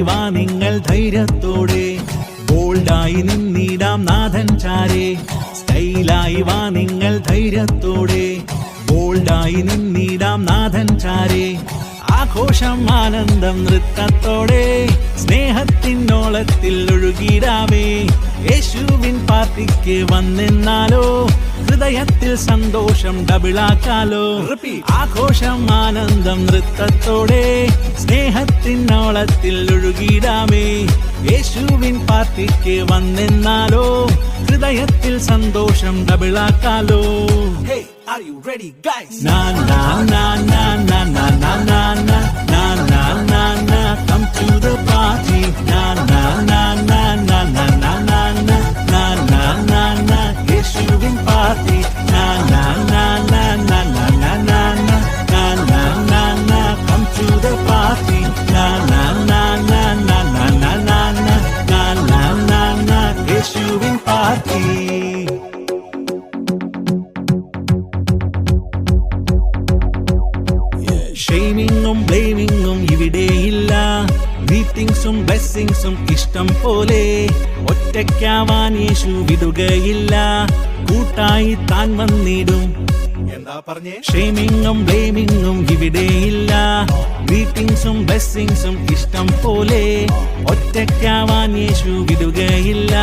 വാ നിങ്ങൾ ധൈര്യത്തോടെ, ബോൾഡായി നിന്നിടാം നാഥൻ ചാരെ. സ്റ്റൈലായി വാ നിങ്ങൾ ധൈര്യത്തോടെ, ബോൾഡായി നിന്നിടാം നാഥൻ ചാരെ. ആഘോഷം ആനന്ദം നൃത്തത്തോടെ, സ്നേഹത്തിനോളത്തിൽ ഒഴുകിടാമേ. യേശുവിൻ പാർട്ടിക്ക് വന്നെന്നാലോ, ഹൃദയത്തിൽ സന്തോഷം ഡബിളാക്കാലോ. ആഘോഷം ആനന്ദം നൃത്തത്തോടെ, സ്നേഹത്തിനോളത്തിൽ ഒഴുകിടാമേ. യേശുവിൻ പാർട്ടിക്ക് വന്നെന്നാലോ, ഹൃദയത്തിൽ സന്തോഷം ഡബിളാക്കാലോ. Hey, are you ready, guys? Na na na na na na na na na na na na na, come to the party. Na na na na na na na na na na na na na, Yeshuvin party. Na na na na na na na na na na na na na, come to the party. Na na na na na na na na na na na na na, Yeshuvin party. ഷെയ്മിങ്ങും ബ്ലെയിമിങ്ങും ഇവിടെയില്ല, ഗ്രീറ്റിംഗ്സും ബ്ലെസ്സിങ്സും ഇഷ്ടം പോലെ. ഒറ്റയ്ക്കാവാൻ യേശു വിടുകയില്ല, കൂട്ടായി താൻ വന്നിടും. എന്താ പറഞ്ഞേ? ഷെയ്മിങ്ങും ബ്ലെയിമിങ്ങും ഇവിടെയില്ല, ഗ്രീറ്റിംഗ്സും ബ്ലെസ്സിങ്സും ഇഷ്ടം പോലെ. ഒറ്റയ്ക്കാവാൻ യേശു വിടുകയില്ല,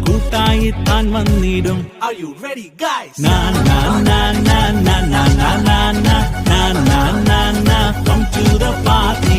കൂട്ടായി താൻ വന്നിടും. Are you ready, guys? Na na na na na na na na na na na na, come to the party.